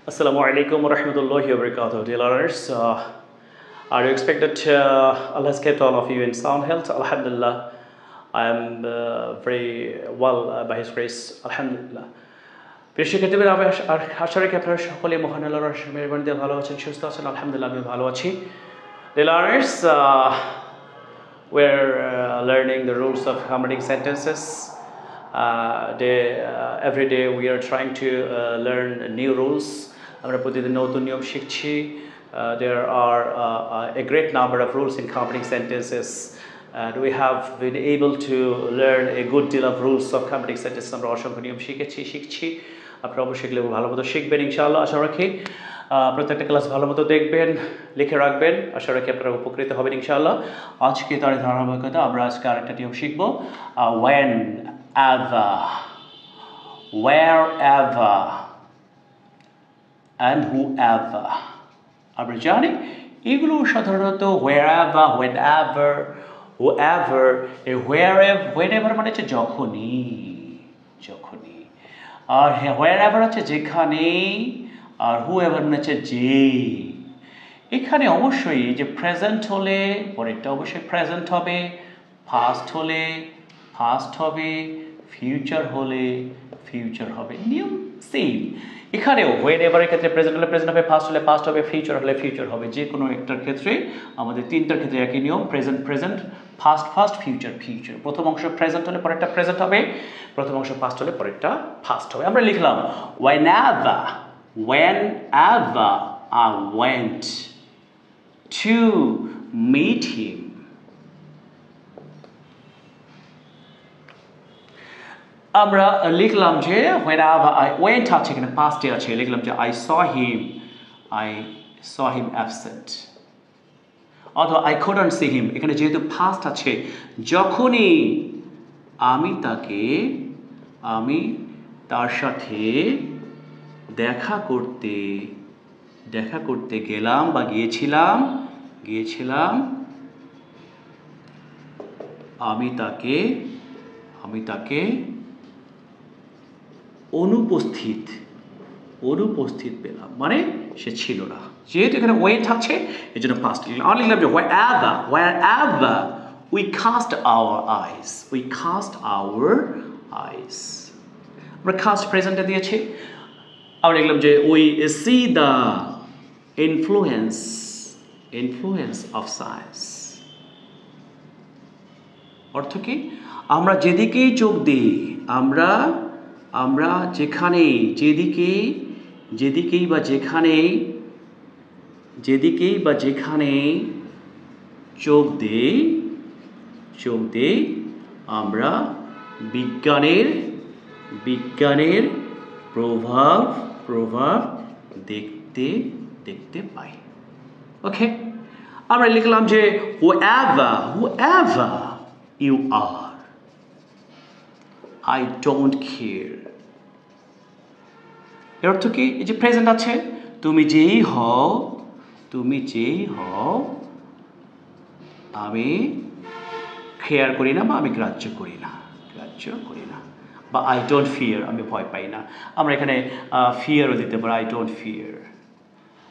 Assalamu alaikum wa rahmatullahi wa barakatuh. Dear learners, are you expected Allah has kept all of you in sound health? Alhamdulillah, I am very well by His grace. Alhamdulillah. প্রিয় শিক্ষার্থীরা আমি আশা রাখি আপনারা সকলে মহান আল্লাহর অশেষ মেহেরবানিতে ভালো আছেন, সুস্থ আছেন। আলহামদুলিল্লাহ আমি ভালো আছি। Dear learners, we're learning the rules of compounding sentences. Every day we are trying to learn new rules. আমরা প্রতিদিন নতুন নিয়ম শিখছি। There are a great number of rules in compounding sentences, and we have been able to learn a good deal of rules of compounding sentences. আমরা অসংখ্য নিয়ম শিখছি। আপনারা অবশ্যই এগুলো ভালো মতো শিখবেন ইনশাআল্লাহ। আশা রাখি প্রত্যেকটা ক্লাস ভালো মতো দেখবেন, লিখে রাখবেন। আশা রাখি আপনারা উপকৃত হবেন ইনশাআল্লাহ। আজকে তার ধারাবাহিকতা আমরা আজকে আরেকটা নিয়ম শিখব, whenever, wherever and whoever। আমরা জানি এগুলো সাধারণত wherever, whenever, whoever, whenever মানে হচ্ছে যখনই, আর wherever হচ্ছে যেখানে, আর whoever মানে হচ্ছে যে। এখানে অবশ্যই যে প্রেজেন্ট হলে পরেরটা অবশ্যই প্রেজেন্ট হবে, পাস্ট হলে পাস্ট হবে, ফিউচার হলে ফিউচার হবে। নিয়ম সেম এখানেও, whenever এর ক্ষেত্রে প্রেজেন্ট হলে প্রেজেন্ট হবে, পাস্ট হলে পাস্ট হবে, ফিউচার হলে ফিউচার হবে। যে কোনো একটার ক্ষেত্রে আমাদের তিনটার ক্ষেত্রে একই নিয়ম, present present, past past, future future. প্রথম অংশ প্রেজেন্ট হলে পরেরটা প্রেজেন্ট হবে, প্রথম অংশ পাস্ট হলে পরেরটা পাস্ট হবে। আমরা লিখলাম whenever I went to meet him, আমরা লিখলাম যে whenever I went আছে এখানে পাস্টে আছে, লিখলাম যে I saw him absent, অথবা I couldn't see him। এখানে যেহেতু পাস্ট আছে, যখনই আমি তার সাথে দেখা করতে গেলাম বা গিয়েছিলাম, আমি তাকে অনুপস্থিত পেলাম, মানে সে ছিল না। যেহেতু এখানে ওয়েন্ট আছে এই জন্য পাস্ট লিখলাম। আমি লিখলাম যে wherever we cast our eyes, আমরা cast প্রেজেন্টে দিয়েছি। আমরা লিখলাম যে we see the influence of science। অর্থ কি? আমরা যেদিকেই চোখ দিই, আমরা যেদিকেই বা যেখানেই চোখ দেই আমরা বিজ্ঞানের প্রভাব দেখতে পাই। ওকে, আমরা লিখলাম যে whoever you are, I don't care। এর অর্থ কি? এই যে প্রেজেন্ট আছে, তুমি যেই হও আমি কেয়ার করি না বা আমি গ্রাহ্য করি না, বা I don't fear, আমি ভয় পাই না। আমরা এখানে ফিয়ারও দিতে পারি, I don't fear,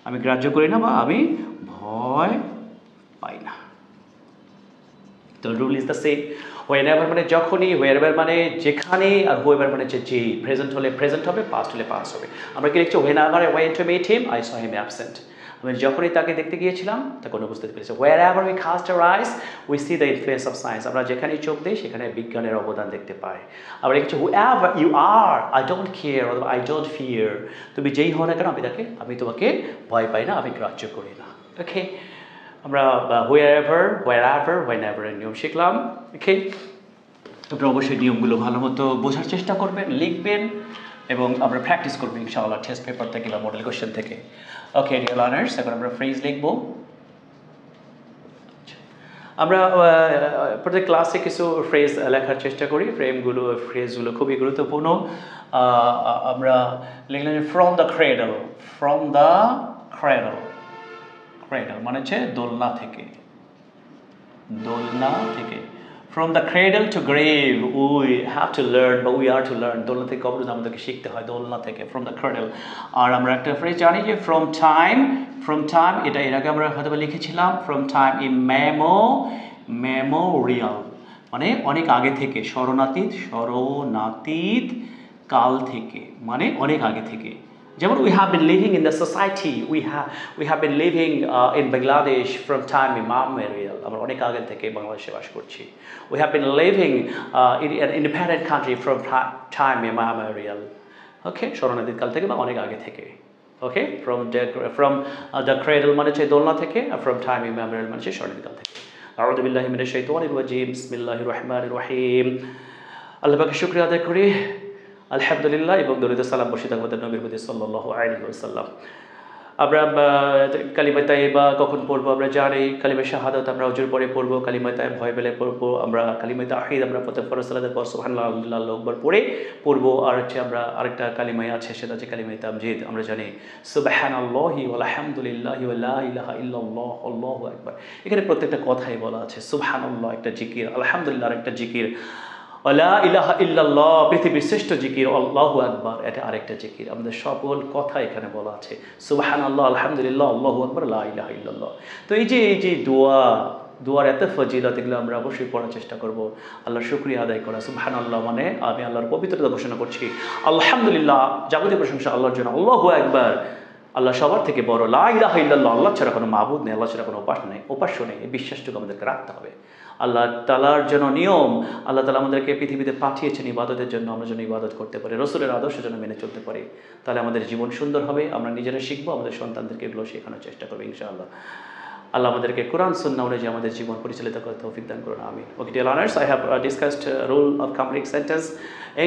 আমি গ্রাহ্য করি না বা আমি ভয় পাই না। The rule is the same. Whenever মানে যখনই, wherever মানে যেখানে, আর whoever মানে যে। প্রেজেন্ট হলে প্রেজেন্ট হবে, পাস্ট হলে পাস্ট হবে। আমরা কি লিখছি whenever I went to meet him, I saw him absent। আমি যখনই তাকে দেখতে গিয়েছিলাম তাকে অনুপস্থিত পেয়েছি। Wherever we cast our eyes, we see the influence of science। আমরা যেখানেই চোখ দিই সেখানে বিজ্ঞানের অবদান দেখতে পাই। আমরা লিখছি whoever you are, I don't care, অথবা I don't fear। তুমি যেই হও না কেন আমি তোমাকে ভয় পাই না, আমি গ্রাহ্য করি না। ওকে, আমরা wherever, whenever এর নিয়ম শিখলাম। ওকে, আপনারা অবশ্যই নিয়মগুলো ভালো মতো বোঝার চেষ্টা করবেন, লিখবেন এবং আমরা প্র্যাকটিস করবো ইনশাআল্লাহ টেস্ট পেপার থেকে বা মডেল কোশ্চেন থেকে। ওকে ডিয়ার লার্নার্স, এখন আমরা ফ্রেজ লিখবো। আমরা প্রত্যেক ক্লাসে কিছু ফ্রেজ লেখার চেষ্টা করি। ফ্রেজগুলো খুবই গুরুত্বপূর্ণ। আমরা লিখলাম ফ্রম দ্য ক্রেডল মানে হচ্ছে দোলনা থেকে। From the cradle to grave, we have to learn, but we are to learn. দোলনা থেকে কবর আমাদেরকে শিখতে হয়, দোলনা থেকে, from the cradle. আর আমরা একটা ফ্রেজ জানি যে from time, এটা এর আগে আমরা হয়তো লিখেছিলাম, from time memorial, মানে অনেক আগে থেকে, শরণাতীত কাল থেকে, মানে অনেক আগে থেকে। যেমন we have been living in the society, we have been living in Bangladesh from time immemorial, আমরা অনেক আগে থেকে বাংলাদেশে বাস করছি। We have been living in an independent country from time immemorial, okay, শরণাতীত কাল থেকে বা অনেক আগে থেকে, okay, from the cradle মানে হচ্ছে দোলনা থেকে, from time immemorial মানে হচ্ছে শরণাতীত কাল থেকে। আউযু বিল্লাহি মিনাশ শাইতানির রাজিম, বিসমিল্লাহির রহমানির রহিম। আল্লাহ পাকের শুকরিয়া আদায় করি, আলহামদুলিল্লাহ, এবং দরুদ সালাম বর্ষিত আমাদের নবীর প্রতি সাল্লাল্লাহু আলাইহি ওয়াসাল্লাম। আমরা কালিমা তাইয়্যিবা কখন পড়বো আমরা জানি, কালিমা শাহাদাত আমরা ওজুর পরে পড়বো, কালিমা তাইয়্যিব ভয় পেলে পড়বো, আমরা কালিমা তাওহীদ আমরা প্রত্যেক ফরজ সালাতের পর সুবহানাল্লাহ আলহামদুলিল্লাহ আল্লাহু আকবার পড়ে পড়বো। আর হচ্ছে আমরা আরেকটা কালিমাই আছে, সেটা হচ্ছে কালিমা তামজিদ। আমরা জানি সুবহানাল্লাহি ওয়াল হামদুলিল্লাহি ওয়া লা ইলাহা ইল্লাল্লাহ আল্লাহু আকবার। এখানে প্রত্যেকটা কথাই বলা আছে, সুবহানাল্লাহ একটা জিকির, আলহামদুলিল্লাহ আরেকটা জিকির, লা ইলাহা ইল্লাল্লাহ পৃথিবীর শ্রেষ্ঠ জিকির, আল্লাহু আকবার এটা আরেকটা জিকির। আমাদের সকল কথা এখানে বলা আছে, সুবহানাল্লাহ, আলহামদুলিল্লাহ, আল্লাহু আকবার, লা ইলাহা ইল্লাল্লাহ। তো এই যে দোয়ার এত ফজিলত, এগুলো আমরা অবশ্যই পড়ার চেষ্টা করব। আল্লাহর শুকরিয়া আদায় করা, সুবহানাল্লাহ মানে আমি আল্লাহর পবিত্রতা ঘোষণা করছি, আলহামদুলিল্লাহ যাবতীয় প্রশংসা আল্লাহর জন্য, আল্লাহু আকবার আল্লাহ সবার থেকে বড়, লা ইলাহা ইল্লাল্লাহ আল্লাহ ছাড়া কোনো মাবুদ নেই, আল্লাহ ছাড়া কোনো উপাস্য নেই। এই বিশ্বাসটুকু আমাদেরকে রাখতে হবে। আল্লাহ তাআলার জন্য নিয়ম, আল্লাহ তাআলা আমাদেরকে পৃথিবীতে পাঠিয়েছেন ইবাদতের জন্য, আমরা যেন ইবাদত করতে পারি, রসুলের আদর্শ যেন মেনে চলতে পারি, তাহলে আমাদের জীবন সুন্দর হবে। আমরা নিজেরা শিখবো, আমাদের সন্তানদেরকে এগুলো শেখানোর চেষ্টা করবো ইনশাআল্লাহ। আল্লাহ আমাদেরকে কোরআন সুন্নাহ অনুযায়ী আমাদের জীবন পরিচালিত করতে তৌফিক দান করুন, আমিন। Okay, dear learners, I have discussed rule of complete sentence.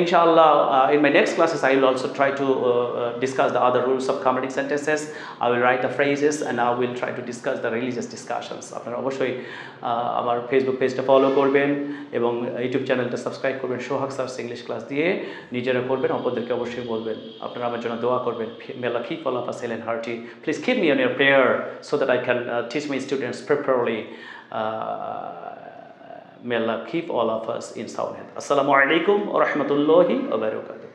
Inshallah, in my next classes, I will also try to discuss the other rules of complete sentences. I will write the phrases and I will try to discuss the religious discussions. আপনারা অবশ্যই আমার Facebook পেজটা follow করবেন এবং YouTube চ্যানেলটা subscribe করবেন, সোহাগ স্যারস English class দিয়ে নিজেরা করবেন, অপরদেরকে অবশ্যই বলবেন। আপনারা আমার জন্য দোয়া করবেন। May Allah keep all of us hale and hearty. Please keep me on your prayer so that I can teach my students properly. May Allah keep all of us in sound health. Assalamu alaikum wa rahmatullahi wa barakatuh.